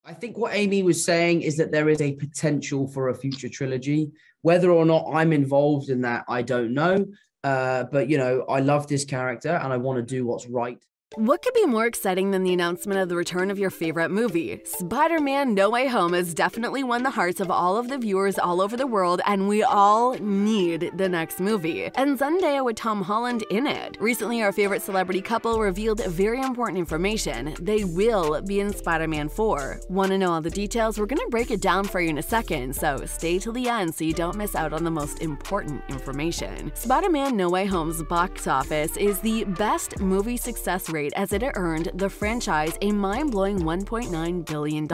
I think what Amy was saying is that there is a potential for a future trilogy. Whether or not I'm involved in that, I don't know. But, you know, I love this character and I want to do what's right. What could be more exciting than the announcement of the return of your favorite movie? Spider-Man No Way Home has definitely won the hearts of all of the viewers all over the world, and we all need the next movie. And Zendaya with Tom Holland in it. Recently, our favorite celebrity couple revealed very important information. They will be in Spider-Man 4. Want to know all the details? We're gonna break it down for you in a second, so stay till the end so you don't miss out on the most important information. Spider-Man No Way Home's box office is the best movie success rate as it earned the franchise a mind-blowing $1.9 billion.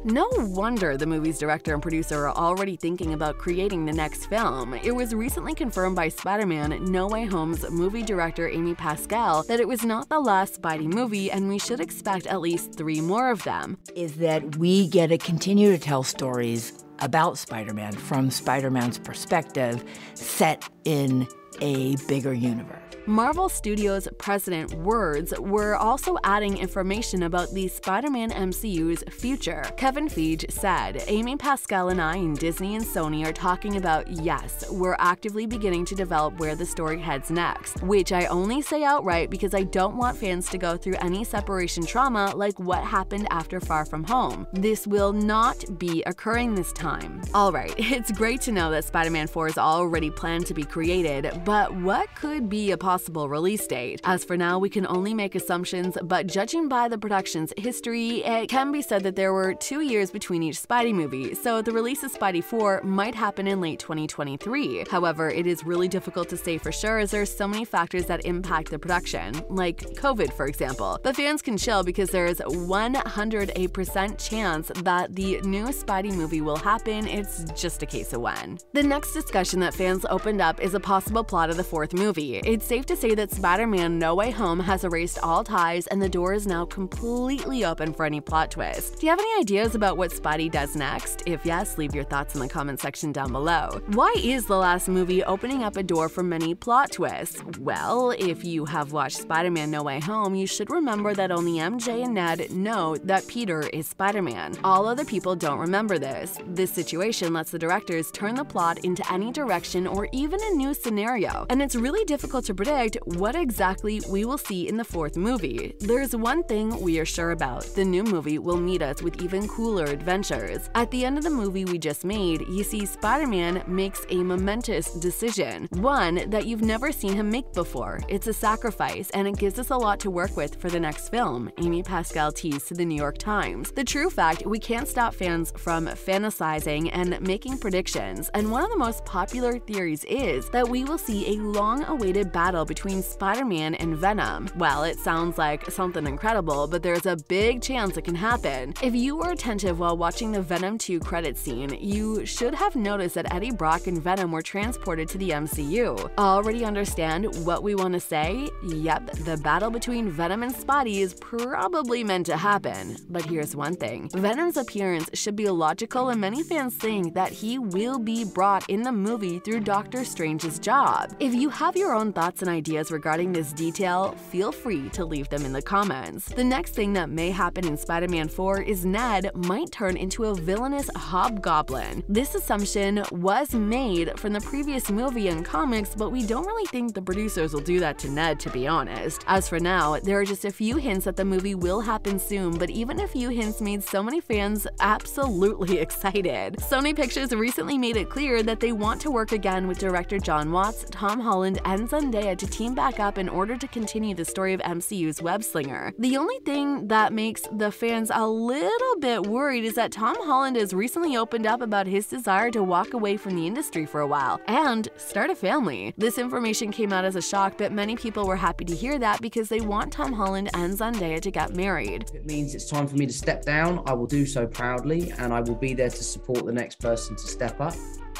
No wonder the movie's director and producer are already thinking about creating the next film. It was recently confirmed by Spider-Man No Way Home's movie director Amy Pascal that it was not the last Spidey movie and we should expect at least 3 more of them. Is that we get to continue to tell stories about Spider-Man from Spider-Man's perspective, set in a bigger universe. Marvel Studios president words were also adding information about the Spider-Man MCU's future. Kevin Feige said, Amy Pascal and I and Disney and Sony are talking about, yes, we're actively beginning to develop where the story heads next, which I only say outright because I don't want fans to go through any separation trauma like what happened after Far From Home. This will not be occurring this time. Alright, it's great to know that Spider-Man 4 is already planned to be created, but what could be a possible release date? As for now, we can only make assumptions, but judging by the production's history, it can be said that there were 2 years between each Spidey movie, so the release of Spidey 4 might happen in late 2023. However, it is really difficult to say for sure as there are so many factors that impact the production, like COVID for example. But fans can chill because there is 108% chance that the new Spidey movie will happen, it's just a case of when. The next discussion that fans opened up is a possible plot of the 4th movie. It's safe to say that Spider-Man No Way Home has erased all ties and the door is now completely open for any plot twist. Do you have any ideas about what Spidey does next? If yes, leave your thoughts in the comment section down below. Why is the last movie opening up a door for many plot twists? Well, if you have watched Spider-Man No Way Home, you should remember that only MJ and Ned know that Peter is Spider-Man. All other people don't remember this. This situation lets the directors turn the plot into any direction or even a new scenario, and it's really difficult to predict what exactly we will see in the 4th movie. There's one thing we are sure about: the new movie will meet us with even cooler adventures. At the end of the movie we just made, you see Spider-Man makes a momentous decision, one that you've never seen him make before. It's a sacrifice, and it gives us a lot to work with for the next film, Amy Pascal teased to the New York Times. The true fact, we can't stop fans from fantasizing and making predictions, and one of the most popular theories is that we will see a long-awaited battle between Spider-Man and Venom. Well, it sounds like something incredible, but there's a big chance it can happen. If you were attentive while watching the Venom 2 credit scene, you should have noticed that Eddie Brock and Venom were transported to the MCU. Already understand what we want to say? Yep, the battle between Venom and Spidey is probably meant to happen. But here's one thing: Venom's appearance should be logical, and many fans think that he will be brought in the movie through Doctor Strange's job. If you have your own thoughts and ideas regarding this detail, feel free to leave them in the comments. The next thing that may happen in Spider-Man 4 is Ned might turn into a villainous hobgoblin. This assumption was made from the previous movie and comics, but we don't really think the producers will do that to Ned, to be honest. As for now, there are just a few hints that the movie will happen soon, but even a few hints made so many fans absolutely excited. Sony Pictures recently made it clear that they want to work again with director Jon Watts, Tom Holland, and Zendaya to team back up in order to continue the story of MCU's web-slinger. The only thing that makes the fans a little bit worried is that Tom Holland has recently opened up about his desire to walk away from the industry for a while and start a family. This information came out as a shock, but many people were happy to hear that because they want Tom Holland and Zendaya to get married. If it means it's time for me to step down, I will do so proudly, and I will be there to support the next person to step up.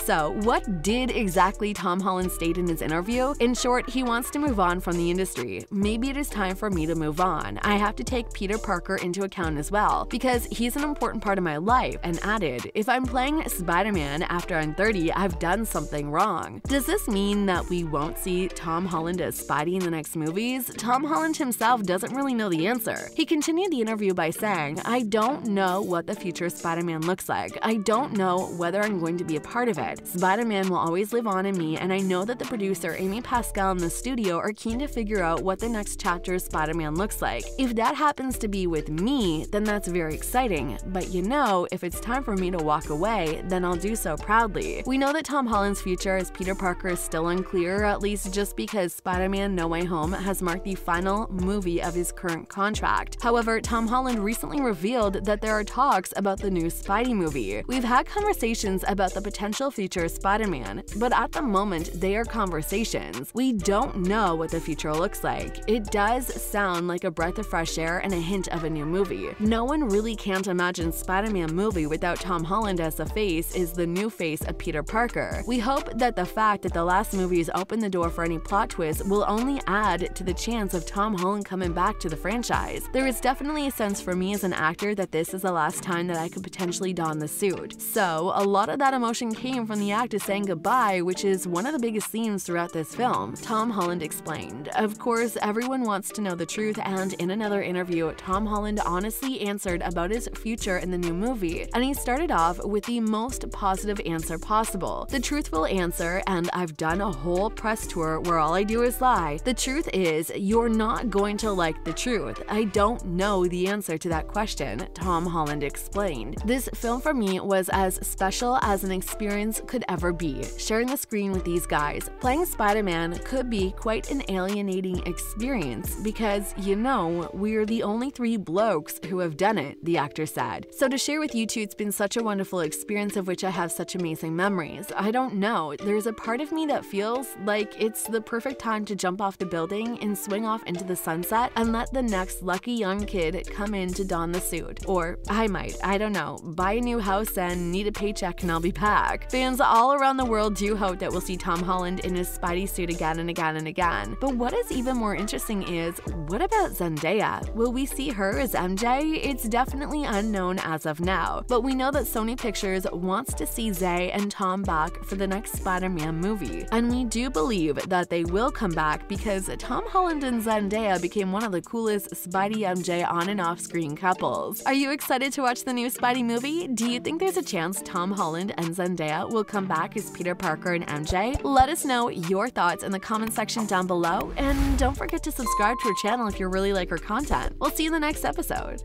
So, what did exactly Tom Holland state in his interview? In short, he wants to move on from the industry. Maybe it is time for me to move on. I have to take Peter Parker into account as well, because he's an important part of my life, and added, if I'm playing Spider-Man after I'm 30, I've done something wrong. Does this mean that we won't see Tom Holland as Spidey in the next movies? Tom Holland himself doesn't really know the answer. He continued the interview by saying, I don't know what the future Spider-Man looks like. I don't know whether I'm going to be a part of it. Spider-Man will always live on in me, and I know that the producer Amy Pascal and the studio are keen to figure out what the next chapter of Spider-Man looks like. If that happens to be with me, then that's very exciting. But you know, if it's time for me to walk away, then I'll do so proudly. We know that Tom Holland's future as Peter Parker is still unclear, at least just because Spider-Man No Way Home has marked the final movie of his current contract. However, Tom Holland recently revealed that there are talks about the new Spidey movie. We've had conversations about the potential future Spider-Man, but at the moment, they are conversations. We don't know what the future looks like. It does sound like a breath of fresh air and a hint of a new movie. No one really can't imagine Spider-Man movie without Tom Holland as the face is the new face of Peter Parker. We hope that the fact that the last movies opened the door for any plot twists will only add to the chance of Tom Holland coming back to the franchise. There is definitely a sense for me as an actor that this is the last time that I could potentially don the suit. So, a lot of that emotion came from the actor saying goodbye, which is one of the biggest themes throughout this film, Tom Holland explained. Of course, everyone wants to know the truth, and in another interview, Tom Holland honestly answered about his future in the new movie, and he started off with the most positive answer possible. The truthful answer, and I've done a whole press tour where all I do is lie. The truth is, you're not going to like the truth. I don't know the answer to that question, Tom Holland explained. This film for me was as special as an experience could ever be, sharing the screen with these guys. Playing Spider-Man could be quite an alienating experience because, you know, we're the only 3 blokes who have done it, the actor said. So to share with you two, it's been such a wonderful experience of which I have such amazing memories. I don't know, there's a part of me that feels like it's the perfect time to jump off the building and swing off into the sunset and let the next lucky young kid come in to don the suit. Or I might, I don't know, buy a new house and need a paycheck and I'll be back. Fans all around the world do hope that we'll see Tom Holland in his Spidey suit again and again and again. But what is even more interesting is, what about Zendaya? Will we see her as MJ? It's definitely unknown as of now, but we know that Sony Pictures wants to see Zay and Tom back for the next Spider-Man movie. And we do believe that they will come back because Tom Holland and Zendaya became one of the coolest Spidey MJ on and off screen couples. Are you excited to watch the new Spidey movie? Do you think there's a chance Tom Holland and Zendaya will come back as Peter Parker and MJ? Let us know your thoughts in the comment section down below, and don't forget to subscribe to our channel if you really like our content. We'll see you in the next episode.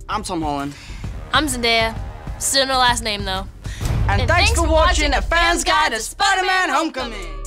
I'm Tom Holland. I'm Zendaya. Still no last name though. And thanks for watching A Fan's Guide to Spider-Man Homecoming!